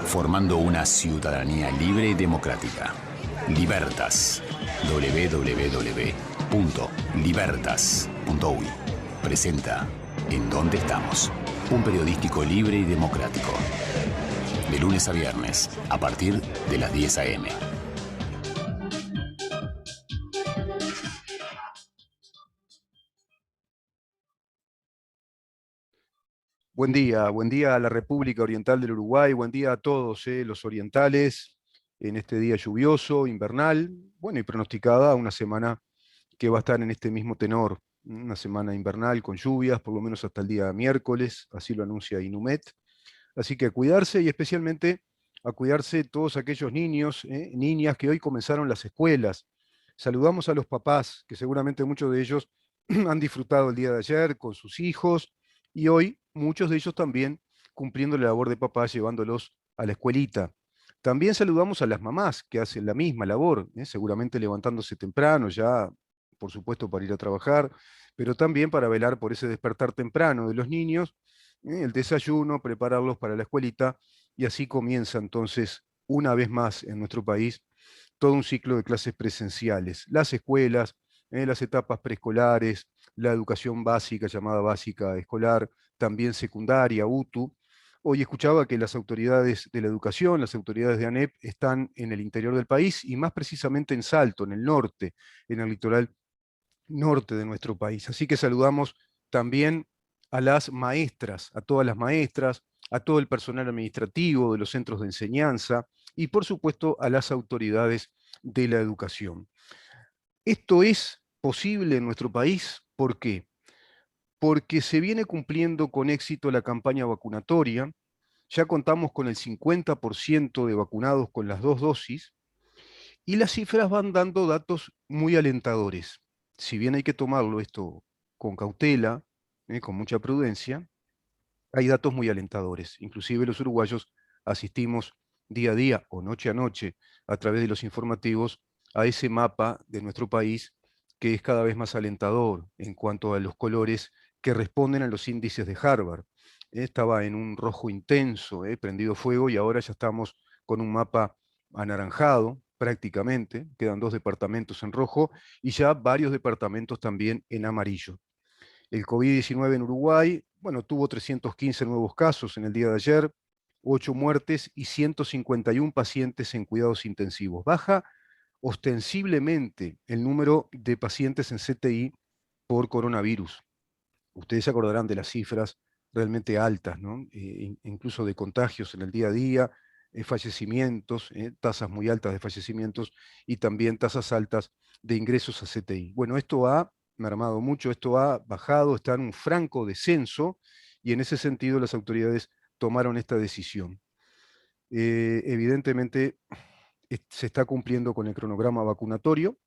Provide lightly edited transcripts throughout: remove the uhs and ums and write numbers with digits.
formando una ciudadanía libre y democrática. Libertas. www.libertas.uy presenta En Dónde Estamos, un periodístico libre y democrático. De lunes a viernes, a partir de las 10 a.m. Buen día a la República Oriental del Uruguay, buen día a todos los orientales en este día lluvioso, invernal, bueno, y pronosticada una semana que va a estar en este mismo tenor, una semana invernal con lluvias, por lo menos hasta el día miércoles, así lo anuncia Inumet. Así que a cuidarse y especialmente a cuidarse todos aquellos niños, niñas que hoy comenzaron las escuelas. Saludamos a los papás, que seguramente muchos de ellos han disfrutado el día de ayer con sus hijos y hoy muchos de ellos también cumpliendo la labor de papás, llevándolos a la escuelita. También saludamos a las mamás que hacen la misma labor, seguramente levantándose temprano ya, por supuesto, para ir a trabajar, pero también para velar por ese despertar temprano de los niños, el desayuno, prepararlos para la escuelita, y así comienza entonces, una vez más en nuestro país, todo un ciclo de clases presenciales. Las escuelas, las etapas preescolares, la educación básica, llamada básica escolar, también secundaria, UTU. Hoy escuchaba que las autoridades de la educación, las autoridades de ANEP, están en el interior del país y más precisamente en Salto, en el norte, en el litoral norte de nuestro país. Así que saludamos también a las maestras, a todas las maestras, a todo el personal administrativo de los centros de enseñanza y por supuesto a las autoridades de la educación. Esto es posible en nuestro país, ¿por qué? Porque se viene cumpliendo con éxito la campaña vacunatoria, ya contamos con el 50% de vacunados con las 2 dosis, y las cifras van dando datos muy alentadores. Si bien hay que tomarlo esto con cautela, con mucha prudencia, hay datos muy alentadores. Inclusive los uruguayos asistimos día a día o noche a noche a través de los informativos a ese mapa de nuestro país que es cada vez más alentador en cuanto a los colores que responden a los índices de Harvard. Estaba en un rojo intenso, prendido fuego, y ahora ya estamos con un mapa anaranjado prácticamente, quedan 2 departamentos en rojo y ya varios departamentos también en amarillo. El COVID-19 en Uruguay, bueno, tuvo 315 nuevos casos en el día de ayer, 8 muertes y 151 pacientes en cuidados intensivos. Baja ostensiblemente el número de pacientes en CTI por coronavirus. Ustedes se acordarán de las cifras realmente altas, ¿no? Incluso de contagios en el día a día, fallecimientos, tasas muy altas de fallecimientos y también tasas altas de ingresos a CTI. Bueno, esto ha mermado mucho, esto ha bajado, está en un franco descenso y en ese sentido las autoridades tomaron esta decisión. Evidentemente se está cumpliendo con el cronograma vacunatorio.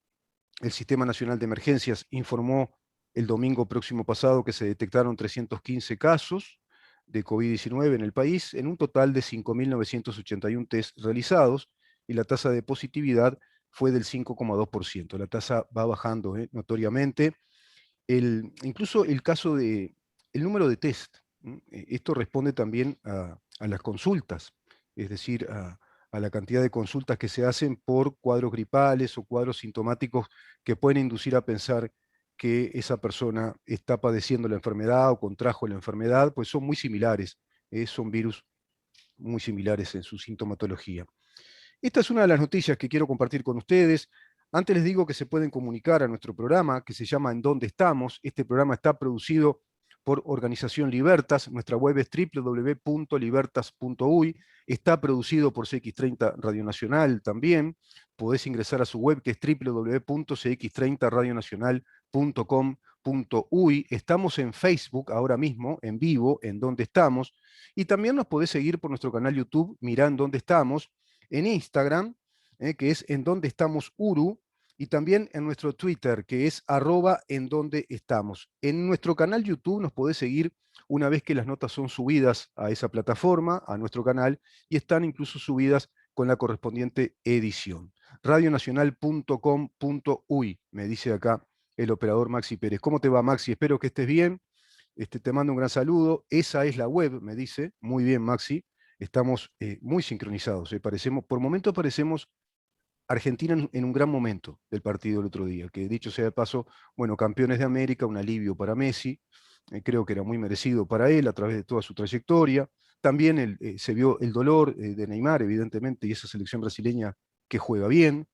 El Sistema Nacional de Emergencias informó el domingo próximo pasado que se detectaron 315 casos de COVID-19 en el país, en un total de 5.981 test realizados, y la tasa de positividad fue del 5,2%. La tasa va bajando notoriamente. Incluso el número de test, esto responde también a las consultas, es decir, a la cantidad de consultas que se hacen por cuadros gripales o cuadros sintomáticos que pueden inducir a pensar que esa persona está padeciendo la enfermedad o contrajo la enfermedad, pues son muy similares, son virus muy similares en su sintomatología. Esta es una de las noticias que quiero compartir con ustedes. Antes les digo que se pueden comunicar a nuestro programa, que se llama En Dónde Estamos. Este programa está producido por Organización Libertas. Nuestra web es www.libertas.uy. Está producido por CX30 Radio Nacional también. Podés ingresar a su web, que es www.cx30radionacional.com.uy. Estamos en Facebook ahora mismo, en vivo, En Dónde Estamos. Y también nos podés seguir por nuestro canal YouTube, Mirá En Dónde Estamos, en Instagram, que es En Dónde Estamos Uru, y también en nuestro Twitter, que es @en donde estamos. En nuestro canal YouTube nos podés seguir una vez que las notas son subidas a esa plataforma, a nuestro canal, y están incluso subidas con la correspondiente edición. Radionacional.com.uy, me dice acá el operador Maxi Pérez. ¿Cómo te va, Maxi? Espero que estés bien. Te mando un gran saludo. Esa es la web, me dice. Muy bien, Maxi. estamos muy sincronizados. Por momentos parecemos Argentina en un gran momento del partido el otro día, que dicho sea de paso, bueno, campeones de América, un alivio para Messi, creo que era muy merecido para él a través de toda su trayectoria. También se vio el dolor de Neymar, evidentemente, y esa selección brasileña que juega bien.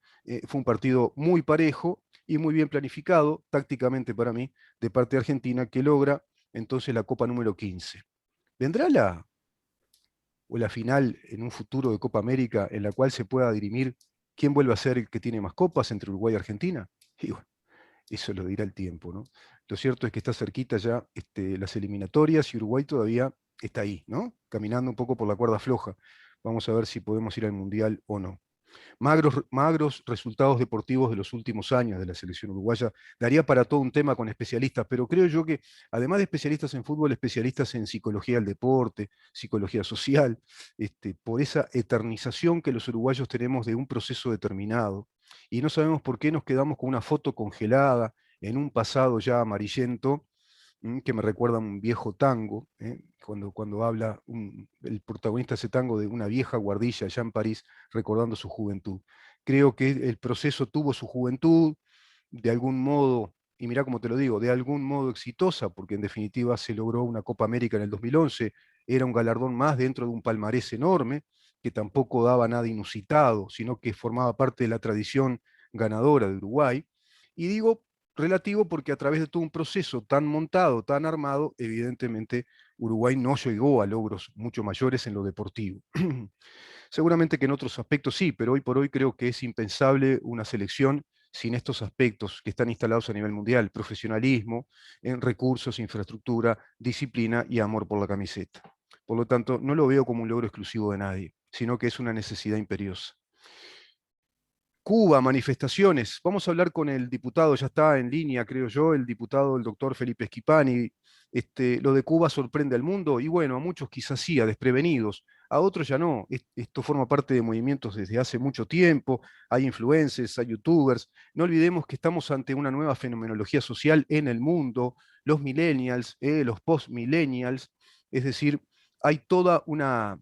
Fue un partido muy parejo y muy bien planificado, tácticamente para mí, de parte de Argentina, que logra entonces la Copa número 15. ¿Vendrá la final en un futuro de Copa América en la cual se pueda dirimir quién vuelve a ser el que tiene más copas entre Uruguay y Argentina? Y bueno, eso lo dirá el tiempo, ¿no? Lo cierto es que está cerquita ya las eliminatorias y Uruguay todavía está ahí, ¿no? Caminando un poco por la cuerda floja. Vamos a ver si podemos ir al Mundial o no. Magros resultados deportivos de los últimos años de la selección uruguaya. Daría para todo un tema con especialistas, pero creo yo que además de especialistas en fútbol, especialistas en psicología del deporte, psicología social, por esa eternización que los uruguayos tenemos de un proceso determinado. Y no sabemos por qué nos quedamos con una foto congelada en un pasado ya amarillento, que me recuerda a un viejo tango, cuando habla el protagonista de ese tango de una vieja guardilla allá en París recordando su juventud. Creo que el proceso tuvo su juventud de algún modo, y mirá cómo te lo digo, de algún modo exitosa, porque en definitiva se logró una Copa América en el 2011, era un galardón más dentro de un palmarés enorme, que tampoco daba nada inusitado, sino que formaba parte de la tradición ganadora de Uruguay. Y digo relativo porque a través de todo un proceso tan montado, tan armado, evidentemente Uruguay no llegó a logros mucho mayores en lo deportivo. Seguramente que en otros aspectos sí, pero hoy por hoy creo que es impensable una selección sin estos aspectos que están instalados a nivel mundial: profesionalismo, en recursos, infraestructura, disciplina y amor por la camiseta. Por lo tanto, no lo veo como un logro exclusivo de nadie, sino que es una necesidad imperiosa. Cuba, manifestaciones. Vamos a hablar con el diputado, ya está en línea, creo yo, el diputado, el doctor Felipe Schipani. Lo de Cuba sorprende al mundo y bueno, a muchos quizás sí, a desprevenidos, a otros ya no. Esto forma parte de movimientos desde hace mucho tiempo, hay influencers, hay youtubers. No olvidemos que estamos ante una nueva fenomenología social en el mundo, los millennials, los post-millennials, es decir, hay toda una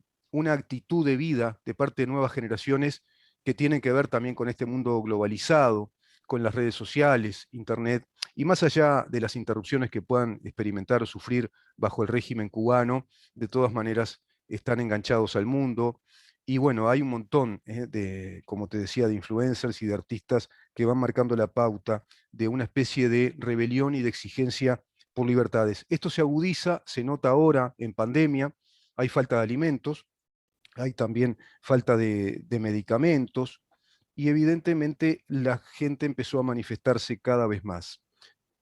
actitud de vida de parte de nuevas generaciones que tienen que ver también con este mundo globalizado, con las redes sociales, Internet, y más allá de las interrupciones que puedan experimentar o sufrir bajo el régimen cubano, de todas maneras están enganchados al mundo. Y bueno, hay un montón como te decía, de influencers y de artistas que van marcando la pauta de una especie de rebelión y de exigencia por libertades. Esto se agudiza, se nota ahora en pandemia, hay falta de alimentos, hay también falta de medicamentos y evidentemente la gente empezó a manifestarse cada vez más.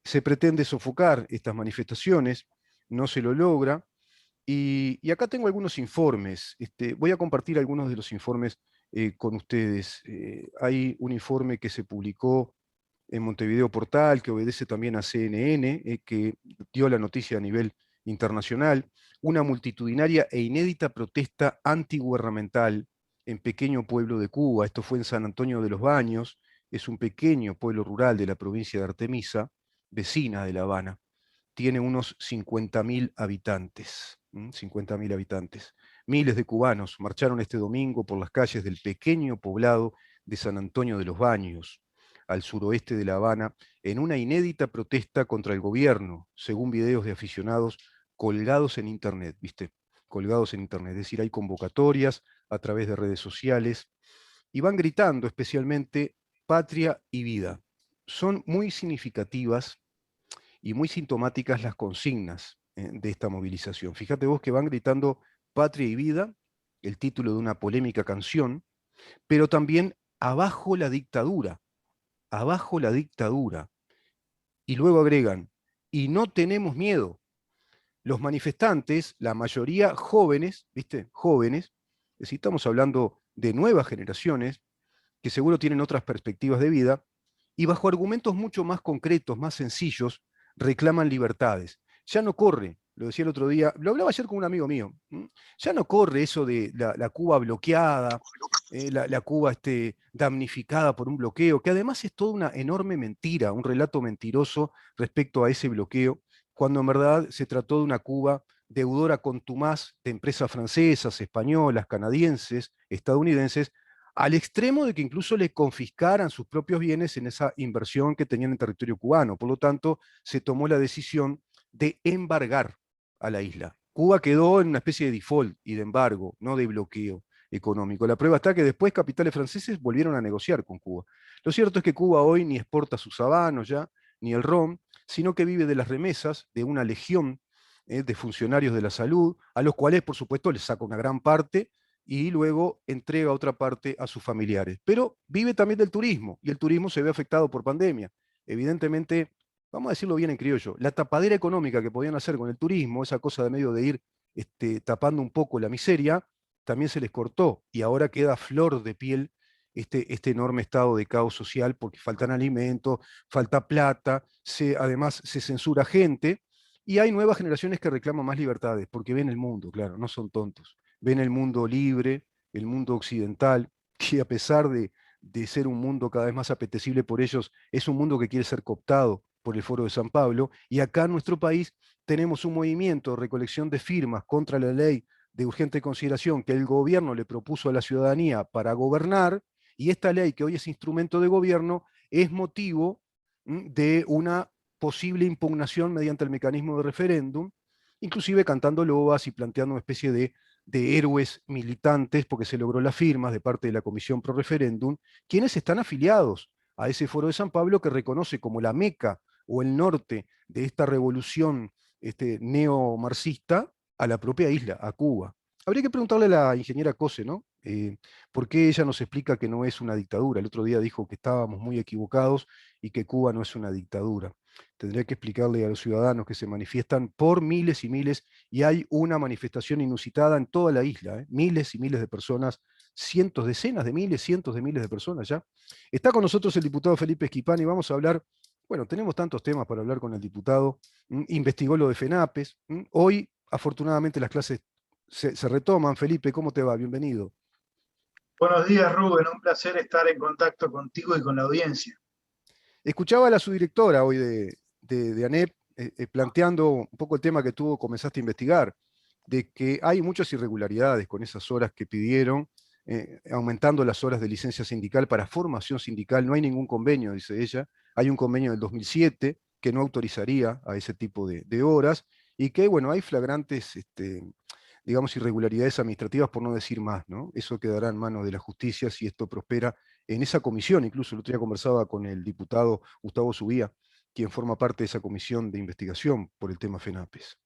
Se pretende sofocar estas manifestaciones, no se lo logra, y acá tengo algunos informes. Voy a compartir algunos de los informes con ustedes. Hay un informe que se publicó en Montevideo Portal, que obedece también a CNN, que dio la noticia a nivel internacional: una multitudinaria e inédita protesta antigubernamental en pequeño pueblo de Cuba. Esto fue en San Antonio de los Baños, es un pequeño pueblo rural de la provincia de Artemisa, vecina de La Habana. Tiene unos 50.000 habitantes. 50.000 habitantes. Miles de cubanos marcharon este domingo por las calles del pequeño poblado de San Antonio de los Baños, al suroeste de La Habana, en una inédita protesta contra el gobierno, según videos de aficionados colgados en Internet, ¿viste? Colgados en Internet. Es decir, hay convocatorias a través de redes sociales y van gritando especialmente patria y vida. Son muy significativas y muy sintomáticas las consignas de esta movilización. Fíjate vos que van gritando patria y vida, el título de una polémica canción, pero también abajo la dictadura, abajo la dictadura. Y luego agregan, y no tenemos miedo. Los manifestantes, la mayoría jóvenes, ¿viste? Jóvenes, es decir, estamos hablando de nuevas generaciones que seguro tienen otras perspectivas de vida, y bajo argumentos mucho más concretos, más sencillos, reclaman libertades. Ya no corre, lo decía el otro día, lo hablaba ayer con un amigo mío, ya no corre eso de la Cuba bloqueada, la Cuba damnificada por un bloqueo, que además es toda una enorme mentira, un relato mentiroso respecto a ese bloqueo, cuando en verdad se trató de una Cuba deudora contumaz de empresas francesas, españolas, canadienses, estadounidenses, al extremo de que incluso le confiscaran sus propios bienes en esa inversión que tenían en territorio cubano. Por lo tanto, se tomó la decisión de embargar a la isla. Cuba quedó en una especie de default y de embargo, no de bloqueo económico. La prueba está que después capitales franceses volvieron a negociar con Cuba. Lo cierto es que Cuba hoy ni exporta sus habanos ya, ni el ron, sino que vive de las remesas de una legión de funcionarios de la salud, a los cuales, por supuesto, les saca una gran parte y luego entrega otra parte a sus familiares. Pero vive también del turismo, y el turismo se ve afectado por pandemia. Evidentemente, vamos a decirlo bien en criollo, la tapadera económica que podían hacer con el turismo, esa cosa de medio de ir tapando un poco la miseria, también se les cortó, y ahora queda a flor de piel este enorme estado de caos social, porque faltan alimentos, falta plata, además se censura gente, y hay nuevas generaciones que reclaman más libertades, porque ven el mundo, claro, no son tontos. Ven el mundo libre, el mundo occidental, que a pesar de ser un mundo cada vez más apetecible por ellos, es un mundo que quiere ser cooptado por el Foro de San Pablo. Y acá en nuestro país tenemos un movimiento de recolección de firmas contra la ley de urgente consideración que el gobierno le propuso a la ciudadanía para gobernar, y esta ley, que hoy es instrumento de gobierno, es motivo de una posible impugnación mediante el mecanismo de referéndum, inclusive cantando loas y planteando una especie de héroes militantes, porque se logró las firmas de parte de la Comisión Pro Referéndum, quienes están afiliados a ese Foro de San Pablo que reconoce como la meca o el norte de esta revolución neomarxista a la propia isla, a Cuba. Habría que preguntarle a la ingeniera Cose, ¿no? ¿Por qué ella nos explica que no es una dictadura? El otro día dijo que estábamos muy equivocados y que Cuba no es una dictadura. Tendría que explicarle a los ciudadanos que se manifiestan por miles y miles, y hay una manifestación inusitada en toda la isla, miles y miles de personas, cientos, decenas de miles, cientos de miles de personas ya. Está con nosotros el diputado Felipe Esquipán y vamos a hablar, bueno, tenemos tantos temas para hablar con el diputado, investigó lo de FENAPES, hoy afortunadamente las clases se retoman. Felipe, ¿cómo te va? Bienvenido. Buenos días, Rubén. Un placer estar en contacto contigo y con la audiencia. Escuchaba a la subdirectora hoy de ANEP planteando un poco el tema que tú comenzaste a investigar, de que hay muchas irregularidades con esas horas que pidieron, aumentando las horas de licencia sindical para formación sindical. No hay ningún convenio, dice ella. Hay un convenio del 2007 que no autorizaría a ese tipo de horas, y que, bueno, hay flagrantes digamos, irregularidades administrativas, por no decir más, ¿no? Eso quedará en manos de la justicia si esto prospera en esa comisión. Incluso el otro día conversaba con el diputado Gustavo Subía, quien forma parte de esa comisión de investigación por el tema FENAPES.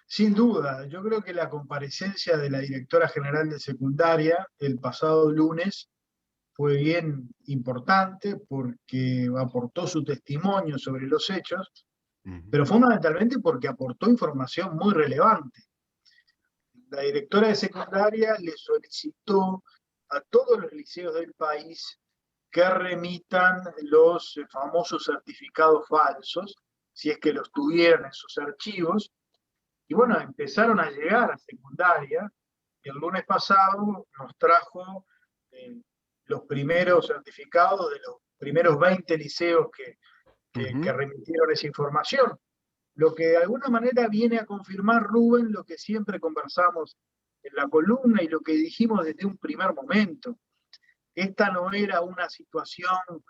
Sin duda, yo creo que la comparecencia de la directora general de secundaria el pasado lunes fue bien importante porque aportó su testimonio sobre los hechos, pero fundamentalmente porque aportó información muy relevante. La directora de secundaria le solicitó a todos los liceos del país que remitan los famosos certificados falsos, si es que los tuvieran en sus archivos. Y bueno, empezaron a llegar a secundaria. El lunes pasado nos trajo los primeros certificados de los primeros 20 liceos que remitieron esa información. Lo que de alguna manera viene a confirmar, Rubén, lo que siempre conversamos en la columna y lo que dijimos desde un primer momento. Esta no era una situación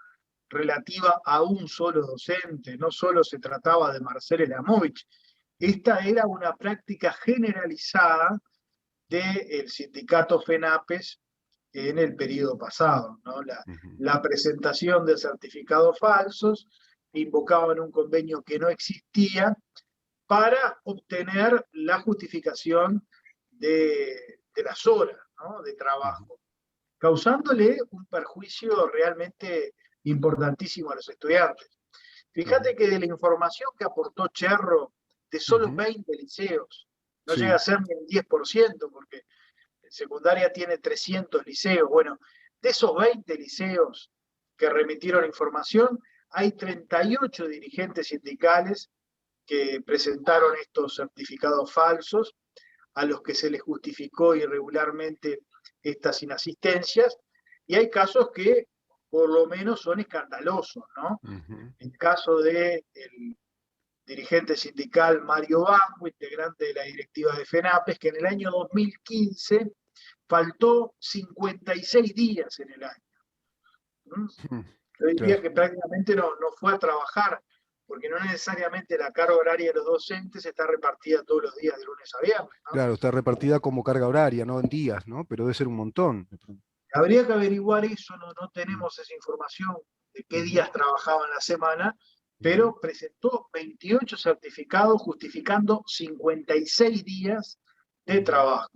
relativa a un solo docente, no solo se trataba de Marcel Elamovich, esta era una práctica generalizada del sindicato FENAPES en el periodo pasado, ¿no? La presentación de certificados falsos, invocaban un convenio que no existía para obtener la justificación de las horas, ¿no?, de trabajo, causándole un perjuicio realmente importantísimo a los estudiantes. Fíjate que de la información que aportó Cherro, de solo 20 liceos, no llega a ser ni el 10%, porque secundaria tiene 300 liceos. Bueno, de esos 20 liceos que remitieron información, hay 38 dirigentes sindicales que presentaron estos certificados falsos, a los que se les justificó irregularmente estas inasistencias, y hay casos que por lo menos son escandalosos, ¿no? El caso del dirigente sindical Mario Banco, integrante de la directiva de FENAPES, que en el año 2015 faltó 56 días en el año. Yo diría que prácticamente no fue a trabajar, porque no necesariamente la carga horaria de los docentes está repartida todos los días de lunes a viernes, ¿no? Claro, está repartida como carga horaria, no en días, ¿no? Pero debe ser un montón. Habría que averiguar eso, no tenemos esa información de qué días trabajaban la semana, pero presentó 28 certificados justificando 56 días de trabajo.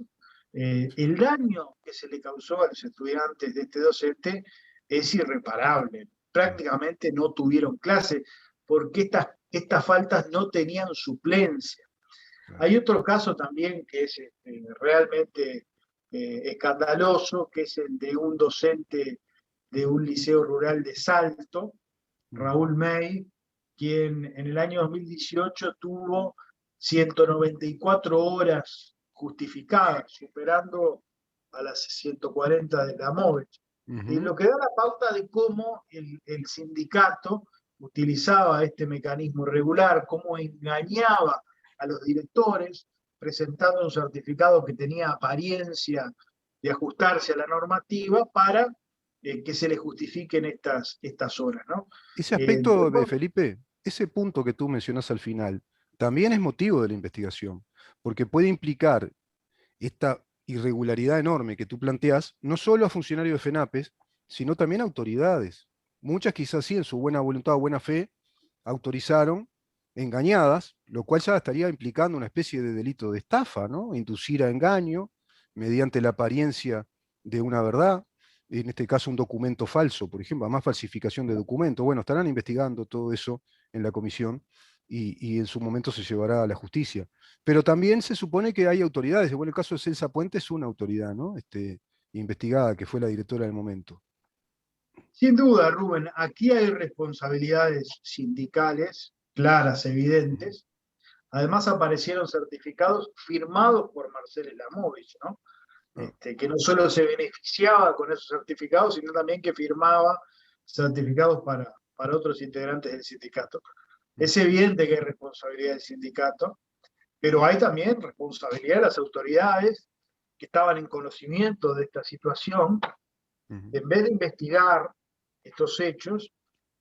El daño que se le causó a los estudiantes de este docente es irreparable. Prácticamente no tuvieron clase porque estas faltas no tenían suplencia. Hay otro caso también que es realmente escandaloso, que es el de un docente de un liceo rural de Salto, Raúl May, quien en el año 2018 tuvo 194 horas justificadas, superando a las 140 de la MOVES. Y lo que da la pauta de cómo el sindicato utilizaba este mecanismo irregular, cómo engañaba a los directores, presentando un certificado que tenía apariencia de ajustarse a la normativa para que se le justifiquen estas horas, ¿no? Ese aspecto, Felipe, ese punto que tú mencionas al final, también es motivo de la investigación, porque puede implicar esta irregularidad enorme que tú planteas, no solo a funcionarios de FENAPES, sino también a autoridades. Muchas quizás sí, en su buena voluntad o buena fe, autorizaron engañadas, lo cual ya estaría implicando una especie de delito de estafa, ¿no? Inducir a engaño mediante la apariencia de una verdad, en este caso un documento falso, por ejemplo, además falsificación de documento. Bueno, estarán investigando todo eso en la comisión y en su momento se llevará a la justicia. Pero también se supone que hay autoridades. Bueno, el caso de Celsa Puente es una autoridad, ¿no? Investigada, que fue la directora del momento. Sin duda, Rubén, aquí hay responsabilidades sindicales claras, evidentes. Además aparecieron certificados firmados por Marcelo Lamovich, ¿no? Que no solo se beneficiaba con esos certificados, sino también que firmaba certificados para otros integrantes del sindicato. Es evidente que hay responsabilidad del sindicato, pero hay también responsabilidad de las autoridades que estaban en conocimiento de esta situación. En vez de investigar estos hechos,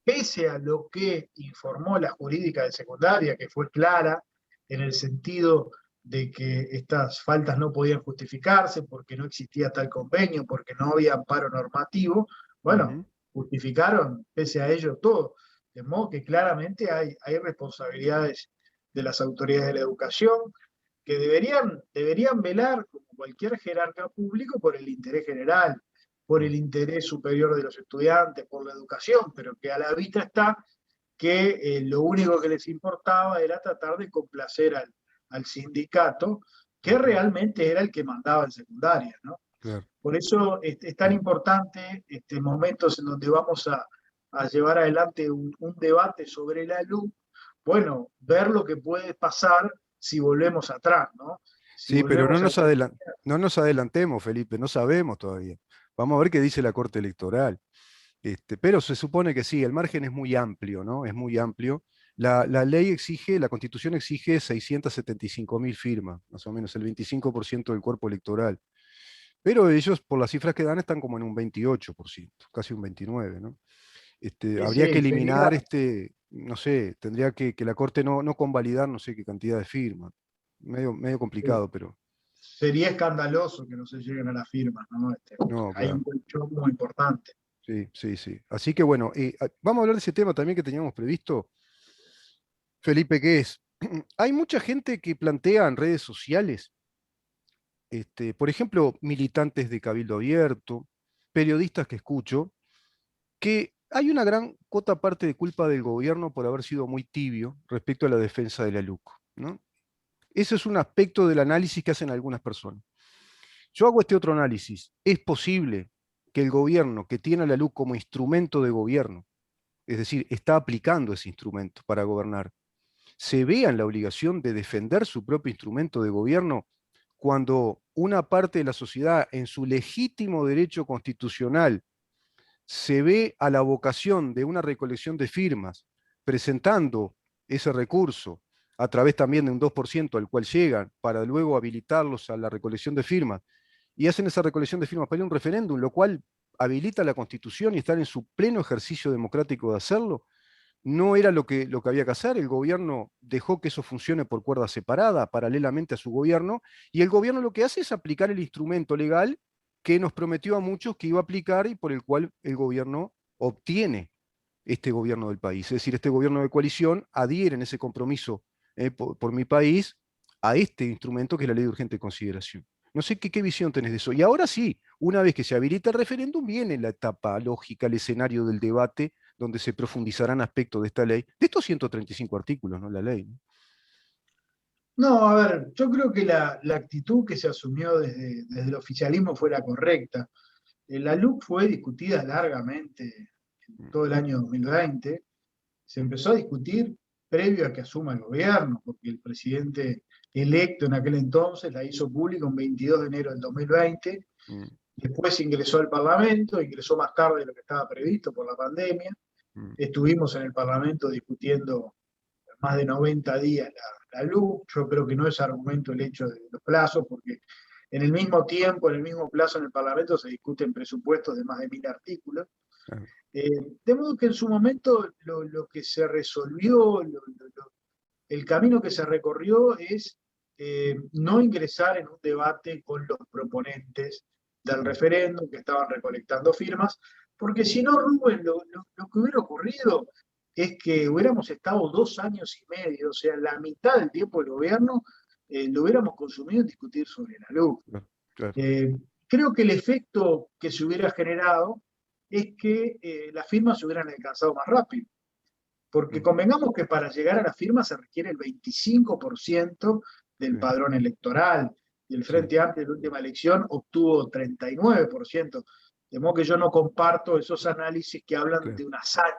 pese a lo que informó la jurídica de secundaria, que fue clara en el sentido de que estas faltas no podían justificarse porque no existía tal convenio, porque no había amparo normativo, bueno, justificaron pese a ello todo. De modo que claramente hay responsabilidades de las autoridades de la educación que deberían velar, como cualquier jerarca público, por el interés general, por el interés superior de los estudiantes, por la educación, pero que a la vista está que lo único que les importaba era tratar de complacer al sindicato, que realmente era el que mandaba en secundaria, ¿no? Claro. Por eso es tan importante momentos en donde vamos a llevar adelante un debate sobre la LUC, bueno, ver lo que puede pasar si volvemos atrás, ¿no? Sí, pero no nos adelantemos, Felipe, no sabemos todavía. Vamos a ver qué dice la Corte Electoral. Pero se supone que sí, el margen es muy amplio, ¿no? Es muy amplio. La ley exige, la Constitución exige 675.000 firmas, más o menos el 25% del cuerpo electoral. Pero ellos, por las cifras que dan, están como en un 28%, casi un 29%, ¿no? Habría que eliminar, no sé, tendría que la Corte no convalidar no sé qué cantidad de firmas. Medio complicado, pero... Sería escandaloso que no se lleguen a las firmas, ¿no? Hay claro. un colchón muy importante. Sí, sí, sí. Así que bueno, vamos a hablar de ese tema también que teníamos previsto, Felipe, que es, hay mucha gente que plantea en redes sociales, por ejemplo, militantes de Cabildo Abierto, periodistas que escucho, que hay una gran cuota parte de culpa del gobierno por haber sido muy tibio respecto a la defensa de la LUC, ¿no? Ese es un aspecto del análisis que hacen algunas personas. Yo hago este otro análisis. ¿Es posible que el gobierno, que tiene a la LUC como instrumento de gobierno, es decir, está aplicando ese instrumento para gobernar, se vea en la obligación de defender su propio instrumento de gobierno cuando una parte de la sociedad, en su legítimo derecho constitucional, se ve a la vocación de una recolección de firmas, presentando ese recurso a través también de un 2% al cual llegan, para luego habilitarlos a la recolección de firmas, y hacen esa recolección de firmas para ir a un referéndum, lo cual habilita la Constitución y están en su pleno ejercicio democrático de hacerlo, no era lo que había que hacer. El gobierno dejó que eso funcione por cuerda separada, paralelamente a su gobierno, y el gobierno lo que hace es aplicar el instrumento legal que nos prometió a muchos que iba a aplicar y por el cual el gobierno obtiene este gobierno del país. Es decir, este gobierno de coalición adhiere en ese compromiso por mi país a este instrumento que es la ley de urgente consideración. No sé qué visión tenés de eso. Y ahora sí, una vez que se habilita el referéndum, viene la etapa lógica, el escenario del debate, donde se profundizarán aspectos de esta ley, de estos 135 artículos, ¿no? La ley, ¿no? No, a ver, yo creo que la actitud que se asumió desde el oficialismo fue la correcta. La LUC fue discutida largamente en todo el año 2020. Se empezó a discutir previo a que asuma el gobierno, porque el presidente electo en aquel entonces la hizo pública un 22 de enero del 2020. Mm, Después ingresó al Parlamento, ingresó más tarde de lo que estaba previsto por la pandemia. mm, Estuvimos en el Parlamento discutiendo más de 90 días la luz. Yo creo que no es argumento el hecho de los plazos, porque en el mismo tiempo, en el mismo plazo en el Parlamento se discuten presupuestos de más de 1000 artículos. claro. De modo que en su momento lo que se resolvió, el camino que se recorrió es no ingresar en un debate con los proponentes del referéndum que estaban recolectando firmas, porque si no, Rubén, lo que hubiera ocurrido es que hubiéramos estado 2 años y medio, o sea, la mitad del tiempo del gobierno, lo hubiéramos consumido en discutir sobre la luz. Claro, claro. Creo que el efecto que se hubiera generado es que las firmas se hubieran alcanzado más rápido. Porque convengamos que para llegar a la firma se requiere el 25% del Sí, padrón electoral, y el sí, Frente Amplio en la última elección obtuvo 39%. De modo que yo no comparto esos análisis que hablan claro, de una hazaña.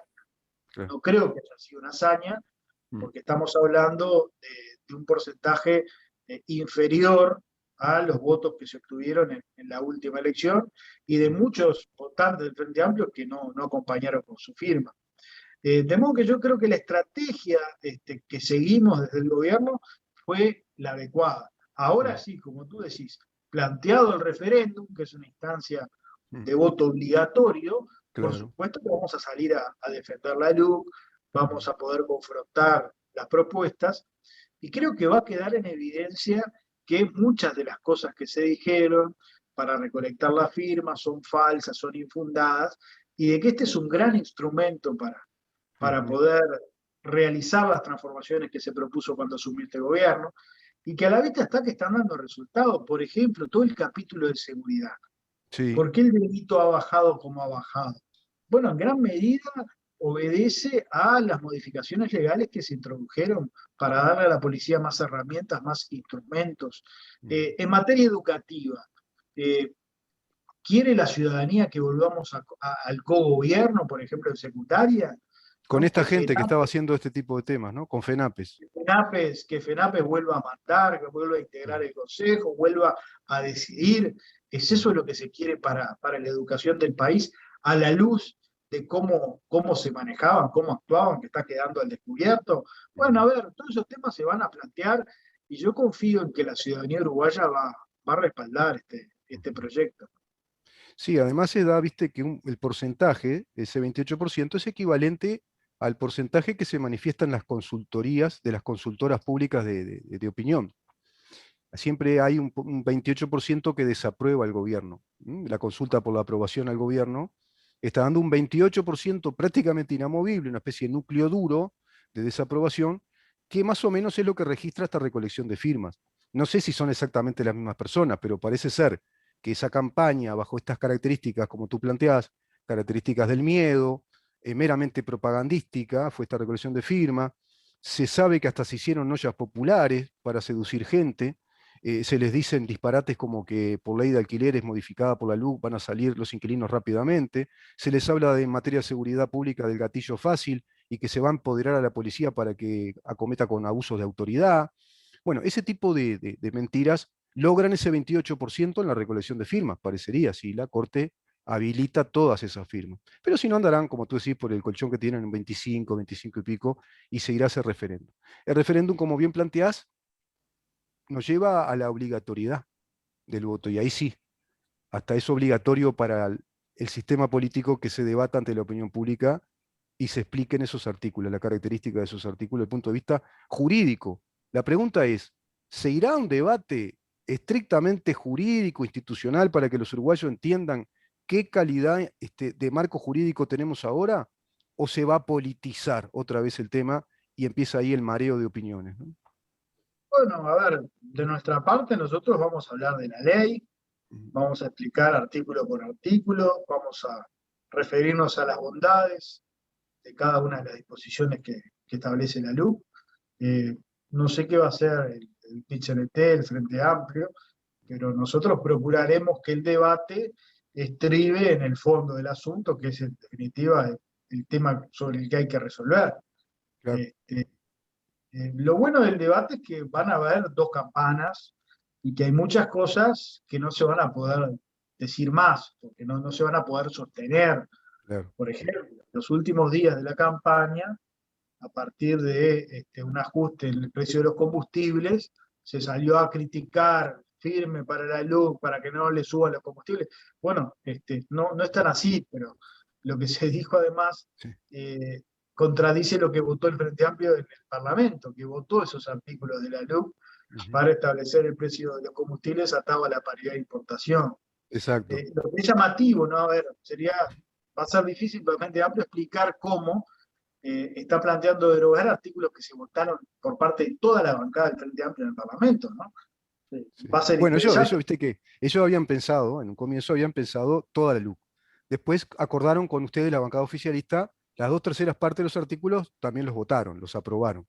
claro. No creo que haya sido una hazaña, Mm, porque estamos hablando de un porcentaje inferior a los votos que se obtuvieron en la última elección y de muchos votantes del Frente Amplio que no acompañaron con su firma. De modo que yo creo que la estrategia que seguimos desde el gobierno fue la adecuada. Ahora mm, sí, como tú decís, planteado el referéndum, que es una instancia mm, de voto obligatorio, por claro. supuesto que vamos a salir a defender la LUC, Mm, vamos a poder confrontar las propuestas, y creo que va a quedar en evidencia que muchas de las cosas que se dijeron para recolectar las firmas son falsas, son infundadas, y de que este es un gran instrumento para ujú. poder realizar las transformaciones que se propuso cuando asumió este gobierno, y que a la vista está que están dando resultados. Por ejemplo, todo el capítulo de seguridad. Sí, ¿Por qué el delito ha bajado como ha bajado? Bueno, en gran medida obedece a las modificaciones legales que se introdujeron para darle a la policía más herramientas, más instrumentos. mm. En materia educativa, eh, ¿quiere la ciudadanía que volvamos al cogobierno, por ejemplo, en secundaria? Con ¿No? esta gente que estaba haciendo este tipo de temas, ¿no? Con FENAPES. Que FENAPES vuelva a mandar, que vuelva a integrar Mm, el Consejo, vuelva a decidir. ¿Es mm, eso lo que se quiere para la educación del país a la luz de cómo se manejaban, cómo actuaban, que está quedando al descubierto? Bueno, a mm. ver, todos esos temas se van a plantear y yo confío en que la ciudadanía uruguaya va a respaldar este proyecto. Sí, además se da, viste, que el porcentaje, ese 28%, es equivalente al porcentaje que se manifiesta en las consultorías de las consultoras públicas de opinión. Siempre hay un 28% que desaprueba al gobierno. La consulta por la aprobación al gobierno está dando un 28% prácticamente inamovible, una especie de núcleo duro de desaprobación, que más o menos es lo que registra esta recolección de firmas. No sé si son exactamente las mismas personas, pero parece ser que esa campaña, bajo estas características, como tú planteás, características del miedo, meramente propagandística, fue esta recolección de firmas. Se sabe que hasta se hicieron ollas populares para seducir gente. Se les dicen disparates como que por ley de alquileres modificada por la LUC van a salir los inquilinos rápidamente. Se les habla de, en materia de seguridad pública, del gatillo fácil y que se va a empoderar a la policía para que acometa con abusos de autoridad. Bueno, ese tipo de mentiras logran ese 28% en la recolección de firmas, parecería, si la Corte habilita todas esas firmas. Pero si no andarán, como tú decís, por el colchón que tienen en 25, 25 y pico, y seguirá ese referéndum. El referéndum, como bien planteás, nos lleva a la obligatoriedad del voto, y ahí sí, hasta es obligatorio para el sistema político que se debata ante la opinión pública y se expliquen esos artículos, la característica de esos artículos desde el punto de vista jurídico. La pregunta es, ¿se irá a un debate estrictamente jurídico, institucional, para que los uruguayos entiendan qué calidad de marco jurídico tenemos ahora? ¿O se va a politizar otra vez el tema y empieza ahí el mareo de opiniones, ¿no? Bueno, a ver, de nuestra parte nosotros vamos a hablar de la ley, vamos a explicar artículo por artículo, vamos a referirnos a las bondades de cada una de las disposiciones que establece la LUC. No sé qué va a ser el PIT-CNT, el Frente Amplio, pero nosotros procuraremos que el debate estribe en el fondo del asunto, que es en definitiva el tema sobre el que hay que resolver. Claro. Este, lo bueno del debate es que van a haber dos campanas y que hay muchas cosas que no se van a poder decir más, porque no se van a poder sostener. Claro. Por ejemplo, los últimos días de la campaña, a partir de un ajuste en el precio de los combustibles, se salió a criticar firme para la luz, para que no le suban los combustibles. Bueno, no es tan así, pero lo que se dijo además Sí. contradice lo que votó el Frente Amplio en el Parlamento, que votó esos artículos de la luz para establecer el precio de los combustibles atado a la paridad de importación. Exacto. Lo que es llamativo, ¿no? A ver, va a ser difícil para el Frente Amplio explicar cómo está planteando derogar artículos que se votaron por parte de toda la bancada del Frente Amplio en el Parlamento, ¿no? Sí. Va a ser Bueno, interesante. eso, viste que ellos habían pensado, en un comienzo habían pensado toda la LUC. Después acordaron con ustedes, la bancada oficialista, las 2/3 partes de los artículos también los votaron, los aprobaron.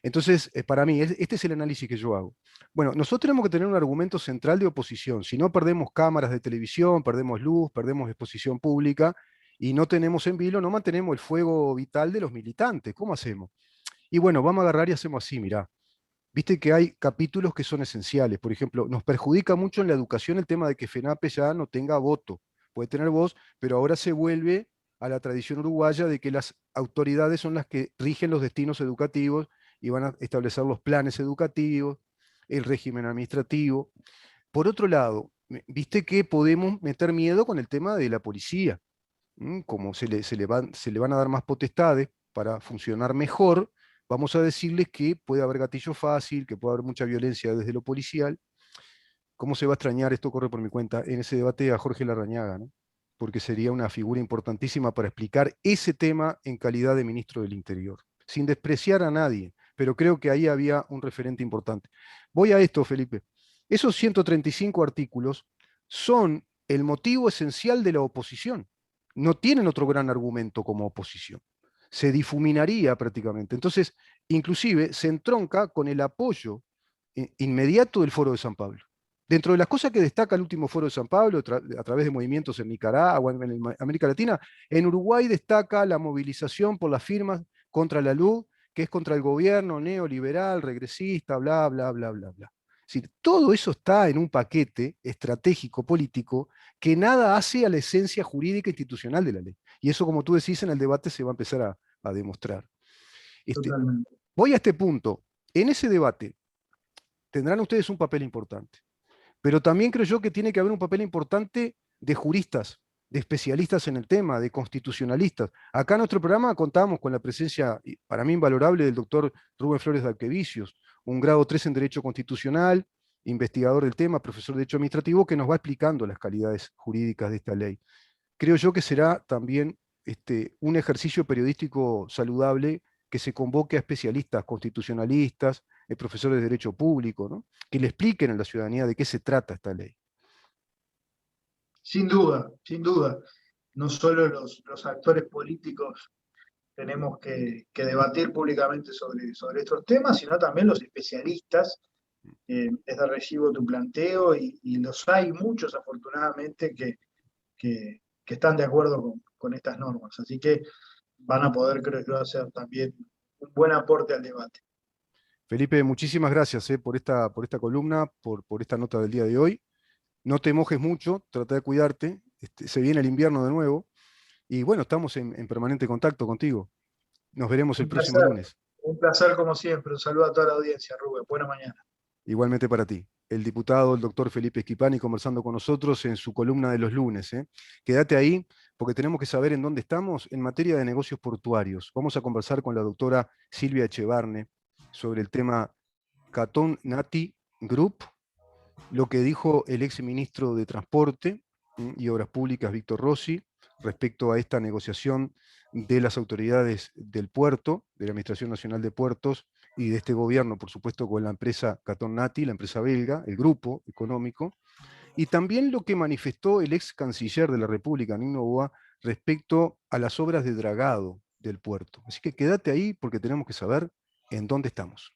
Entonces, para mí, este es el análisis que yo hago. Bueno, nosotros tenemos que tener un argumento central de oposición, si no perdemos cámaras de televisión, perdemos luz, perdemos exposición pública, y no tenemos en vilo, no mantenemos el fuego vital de los militantes. ¿Cómo hacemos? Y bueno, vamos a agarrar y hacemos así, mirá. Viste que hay capítulos que son esenciales. Por ejemplo, nos perjudica mucho en la educación el tema de que FENAPE ya no tenga voto. Puede tener voz, pero ahora se vuelve a la tradición uruguaya de que las autoridades son las que rigen los destinos educativos y van a establecer los planes educativos, el régimen administrativo. Por otro lado, viste que podemos meter miedo con el tema de la policía. Como se le van a dar más potestades para funcionar mejor, vamos a decirles que puede haber gatillo fácil, que puede haber mucha violencia desde lo policial. ¿Cómo se va a extrañar, esto corre por mi cuenta, en ese debate a Jorge Larrañaga, ¿no? Porque sería una figura importantísima para explicar ese tema en calidad de ministro del Interior, sin despreciar a nadie, pero creo que ahí había un referente importante. Voy a esto, Felipe. Esos 135 artículos son el motivo esencial de la oposición. No tienen otro gran argumento como oposición. Se difuminaría prácticamente. Entonces, inclusive se entronca con el apoyo inmediato del Foro de San Pablo. Dentro de las cosas que destaca el último Foro de San Pablo, a través de movimientos en Nicaragua, en América Latina, en Uruguay destaca la movilización por las firmas contra la luz, que es contra el gobierno neoliberal, regresista, bla, bla, bla, bla, bla. Es decir, todo eso está en un paquete estratégico político que nada hace a la esencia jurídica institucional de la ley. Y eso, como tú decís, en el debate se va a empezar a demostrar. Totalmente. Voy a este punto. En ese debate tendrán ustedes un papel importante, pero también creo yo que tiene que haber un papel importante de juristas, de especialistas en el tema, de constitucionalistas. Acá en nuestro programa contamos con la presencia, para mí invalorable, del doctor Rubén Flores de Alquevicios, un grado 3 en Derecho Constitucional, investigador del tema, profesor de Derecho Administrativo, que nos va explicando las calidades jurídicas de esta ley. Creo yo que será también un ejercicio periodístico saludable que se convoque a especialistas constitucionalistas, profesores de Derecho Público, ¿no? Que le expliquen a la ciudadanía de qué se trata esta ley. Sin duda, sin duda. No solo los actores políticos tenemos que debatir públicamente sobre estos temas, sino también los especialistas. Es de recibo tu planteo y los hay muchos, afortunadamente, que están de acuerdo con estas normas. Así que van a poder, creo yo, hacer también un buen aporte al debate. Felipe, muchísimas gracias por esta columna, por esta nota del día de hoy. No te mojes mucho, trata de cuidarte se viene el invierno de nuevo, y bueno, estamos en permanente contacto contigo. Nos veremos el próximo lunes. Un placer como siempre. Un saludo a toda la audiencia, Rubén. Buena mañana. Igualmente para ti. El diputado, el doctor Felipe Schipani, conversando con nosotros en su columna de los lunes. Quédate ahí, porque tenemos que saber en dónde estamos en materia de negocios portuarios. Vamos a conversar con la doctora Silvia Echevarne sobre el tema Catón Nati Group, lo que dijo el ex ministro de Transporte y Obras Públicas, Víctor Rossi, respecto a esta negociación de las autoridades del puerto, de la Administración Nacional de Puertos, y de este gobierno, por supuesto, con la empresa Catón Nati, la empresa belga, el grupo económico, y también lo que manifestó el ex canciller de la República, Nino Boa, respecto a las obras de dragado del puerto. Así que quédate ahí porque tenemos que saber en dónde estamos.